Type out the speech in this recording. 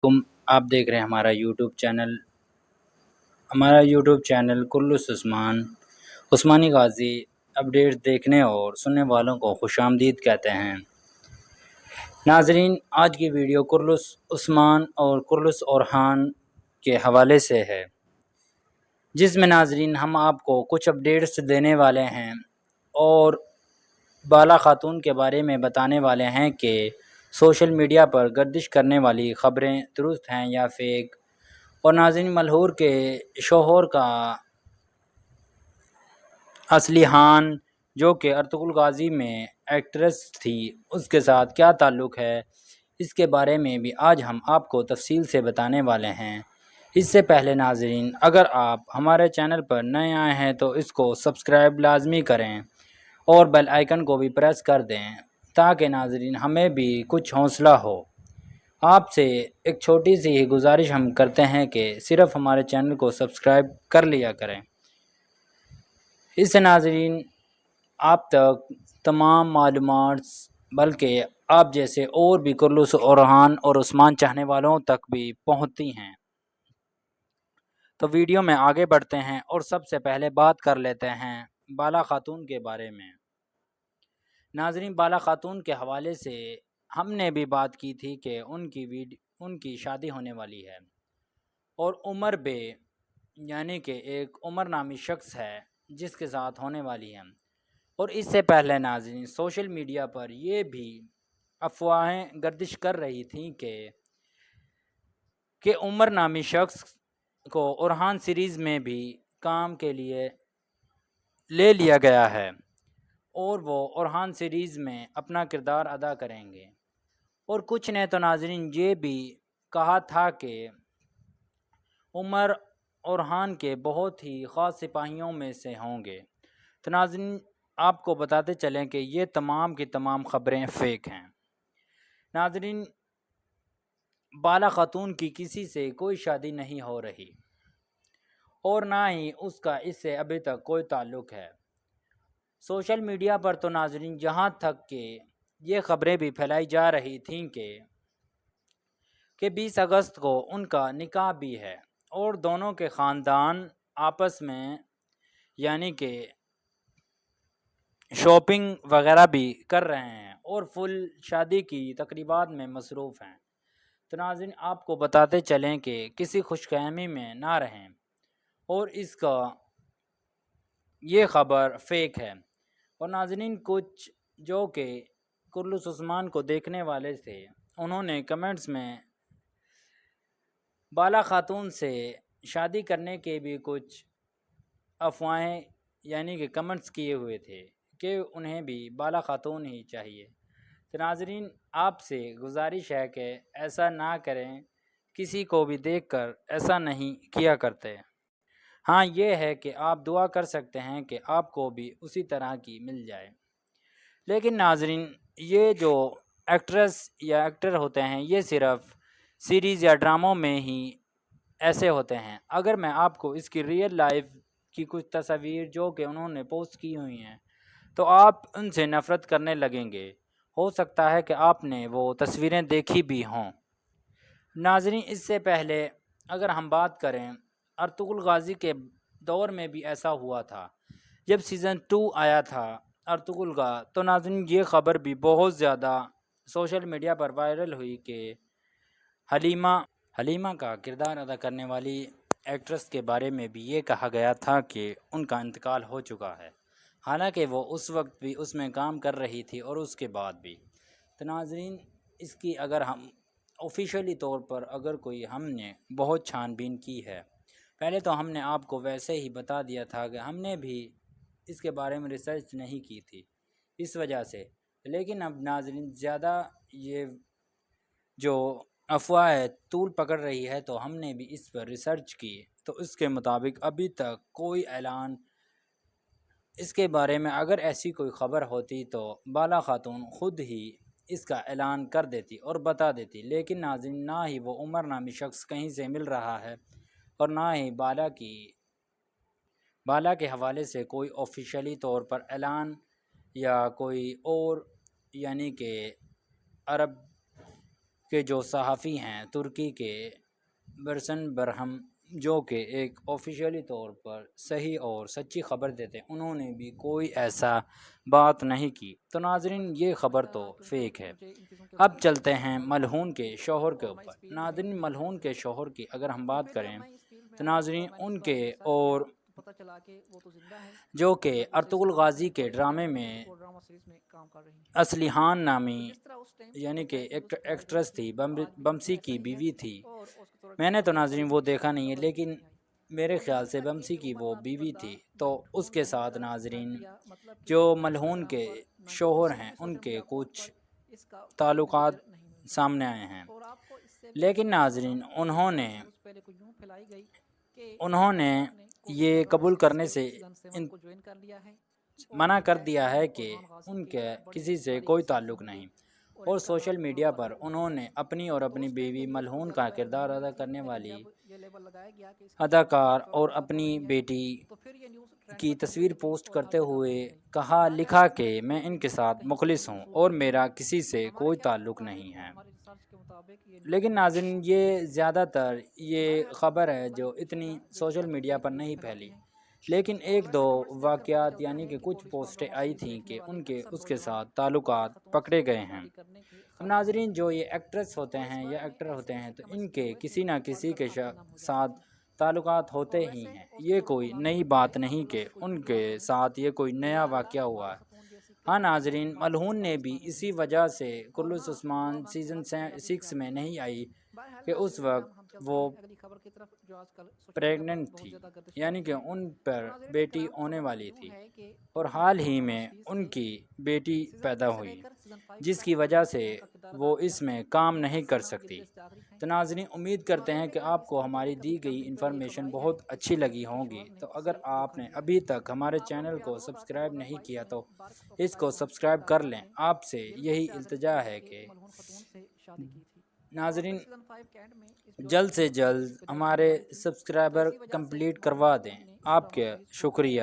علیکم۔ آپ دیکھ رہے ہیں ہمارا یوٹیوب چینل کلس عثمانی غازی اپڈیٹ دیکھنے اور سننے والوں کو خوش آمدید کہتے ہیں۔ ناظرین، آج کی ویڈیو کرلس عثمان اور کرلس اورحان کے حوالے سے ہے، جس میں ناظرین ہم آپ کو کچھ اپڈیٹس دینے والے ہیں اور بالا خاتون کے بارے میں بتانے والے ہیں کہ سوشل میڈیا پر گردش کرنے والی خبریں درست ہیں یا فیک، اور ناظرین ملہور کے شوہر کا اصلی ہان جو کہ ارطغرل غازی میں ایکٹریس تھی، اس کے ساتھ کیا تعلق ہے، اس کے بارے میں بھی آج ہم آپ کو تفصیل سے بتانے والے ہیں۔ اس سے پہلے ناظرین، اگر آپ ہمارے چینل پر نئے آئے ہیں تو اس کو سبسکرائب لازمی کریں اور بیل آئیکن کو بھی پریس کر دیں تاکہ ناظرین ہمیں بھی کچھ حوصلہ ہو۔ آپ سے ایک چھوٹی سی ہی گزارش ہم کرتے ہیں کہ صرف ہمارے چینل کو سبسکرائب کر لیا کریں۔ اس سے ناظرین آپ تک تمام معلومات، بلکہ آپ جیسے اور بھی کرلس اورحان اور عثمان چاہنے والوں تک بھی پہنچتی ہیں۔ تو ویڈیو میں آگے بڑھتے ہیں اور سب سے پہلے بات کر لیتے ہیں بالا خاتون کے بارے میں۔ ناظرین، بالا خاتون کے حوالے سے ہم نے بھی بات کی تھی کہ ان کی شادی ہونے والی ہے اور عمر بے یعنی کہ ایک عمر نامی شخص ہے جس کے ساتھ ہونے والی ہے۔ اور اس سے پہلے ناظرین سوشل میڈیا پر یہ بھی افواہیں گردش کر رہی تھیں کہ عمر نامی شخص کو اورحان سیریز میں بھی کام کے لیے لے لیا گیا ہے اور وہ اورحان سیریز میں اپنا کردار ادا کریں گے۔ اور کچھ نے تو ناظرین یہ بھی کہا تھا کہ عمر اورحان کے بہت ہی خاص سپاہیوں میں سے ہوں گے۔ تو ناظرین آپ کو بتاتے چلیں کہ یہ تمام کی تمام خبریں فیک ہیں۔ ناظرین، بالا خاتون کی کسی سے کوئی شادی نہیں ہو رہی اور نہ ہی اس کا اس سے ابھی تک کوئی تعلق ہے۔ سوشل میڈیا پر تو ناظرین جہاں تک کہ یہ خبریں بھی پھیلائی جا رہی تھیں کہ 20 اگست کو ان کا نکاح بھی ہے اور دونوں کے خاندان آپس میں یعنی کہ شاپنگ وغیرہ بھی کر رہے ہیں اور فل شادی کی تقریبات میں مصروف ہیں۔ تو ناظرین آپ کو بتاتے چلیں کہ کسی خوش فہمی میں نہ رہیں اور اس کا یہ خبر فیک ہے۔ اور ناظرین کچھ جو کہ کرلس عثمان کو دیکھنے والے تھے، انہوں نے کمنٹس میں بالا خاتون سے شادی کرنے کے بھی کچھ افواہیں یعنی کہ کمنٹس کیے ہوئے تھے کہ انہیں بھی بالا خاتون ہی چاہیے۔ تو ناظرین آپ سے گزارش ہے کہ ایسا نہ کریں، کسی کو بھی دیکھ کر ایسا نہیں کیا کرتے۔ ہاں یہ ہے کہ آپ دعا کر سکتے ہیں کہ آپ کو بھی اسی طرح کی مل جائے۔ لیکن ناظرین یہ جو ایکٹریس یا ایکٹر ہوتے ہیں یہ صرف سیریز یا ڈراموں میں ہی ایسے ہوتے ہیں۔ اگر میں آپ کو اس کی ریئل لائف کی کچھ تصاویر جو کہ انہوں نے پوسٹ کی ہوئی ہیں تو آپ ان سے نفرت کرنے لگیں گے۔ ہو سکتا ہے کہ آپ نے وہ تصویریں دیکھی بھی ہوں۔ ناظرین اس سے پہلے اگر ہم بات کریں ارطغرل غازی کے دور میں بھی ایسا ہوا تھا، جب سیزن 2 آیا تھا ارطغرل کا، تو ناظرین یہ خبر بھی بہت زیادہ سوشل میڈیا پر وائرل ہوئی کہ حلیمہ کا کردار ادا کرنے والی ایکٹریس کے بارے میں بھی یہ کہا گیا تھا کہ ان کا انتقال ہو چکا ہے، حالانکہ وہ اس وقت بھی اس میں کام کر رہی تھی اور اس کے بعد بھی۔ تو ناظرین اس کی اگر ہم آفیشیلی طور پر اگر کوئی ہم نے بہت چھان بین کی ہے، پہلے تو ہم نے آپ کو ویسے ہی بتا دیا تھا کہ ہم نے بھی اس کے بارے میں ریسرچ نہیں کی تھی اس وجہ سے، لیکن اب ناظرین زیادہ یہ جو افواہ ہے طول پکڑ رہی ہے تو ہم نے بھی اس پر ریسرچ کی، تو اس کے مطابق ابھی تک کوئی اعلان اس کے بارے میں اگر ایسی کوئی خبر ہوتی تو بالا خاتون خود ہی اس کا اعلان کر دیتی اور بتا دیتی، لیکن ناظرین نہ ہی وہ عمر نامی شخص کہیں سے مل رہا ہے اور نہ ہی بالا کے حوالے سے کوئی آفیشیلی طور پر اعلان یا کوئی اور یعنی کہ عرب کہ جو صحافی ہیں ترکی کے برسن برہم، جو کہ ایک آفیشیلی طور پر صحیح اور سچی خبر دیتے، انہوں نے بھی کوئی ایسا بات نہیں کی۔ تو ناظرین یہ خبر تو فیک ہے۔ اب چلتے ہیں ملعون کے شوہر کے اوپر۔ ناظرین ملعون کے شوہر کی اگر ہم بات کریں تو ناظرین ان کے اور جو کہ ارطغرل غازی کے ڈرامے میں اسلیحان نامی یعنی کہ ایکٹریس تھی، بمسی کی بیوی تھی۔ میں نے تو ناظرین وہ دیکھا نہیں ہے، لیکن میرے خیال سے بمسی کی وہ بیوی تھی۔ تو اس کے ساتھ ناظرین جو ملعون کے شوہر ہیں ان کے کچھ تعلقات سامنے آئے ہیں، لیکن ناظرین انہوں نے یہ قبول کرنے سے منع کر دیا ہے کہ ان کے کسی سے کوئی تعلق نہیں، اور سوشل میڈیا پر انہوں نے اپنی اور اپنی بیوی ملعون کا کردار ادا کرنے والی اداکار اور اپنی بیٹی کی تصویر پوسٹ کرتے ہوئے لکھا کہ میں ان کے ساتھ مخلص ہوں اور میرا کسی سے کوئی تعلق نہیں ہے۔ لیکن ناظرین یہ زیادہ تر یہ خبر ہے جو اتنی سوشل میڈیا پر نہیں پھیلی، لیکن ایک دو واقعات یعنی کہ کچھ پوسٹیں آئی تھیں کہ ان کے اس کے ساتھ تعلقات پکڑے گئے ہیں۔ اب ناظرین جو یہ ایکٹریس ہوتے ہیں یا ایکٹر ہوتے ہیں تو ان کے کسی نہ کسی کے ساتھ تعلقات ہوتے ہی ہیں، یہ کوئی نئی بات نہیں کہ ان کے ساتھ یہ کوئی نیا واقعہ ہوا ہے۔ ہاں ناظرین ملعون نے بھی اسی وجہ سے کرلس عثمان سیزن 6 میں نہیں آئی کہ اس وقت وہ پریگننٹ تھی، یعنی کہ ان پر بیٹی ہونے والی تھی، اور حال ہی میں ان کی بیٹی پیدا ہوئی، جس کی وجہ سے وہ اس میں کام نہیں کر سکتی۔ تو ناظرین امید کرتے ہیں کہ آپ کو ہماری دی گئی انفارمیشن بہت اچھی لگی ہوگی۔ تو اگر آپ نے ابھی تک ہمارے چینل کو سبسکرائب نہیں کیا تو اس کو سبسکرائب کر لیں۔ آپ سے یہی التجا ہے کہ ناظرین جلد سے جلد ہمارے سبسکرائبر کمپلیٹ کروا دیں۔ آپ کا شکریہ۔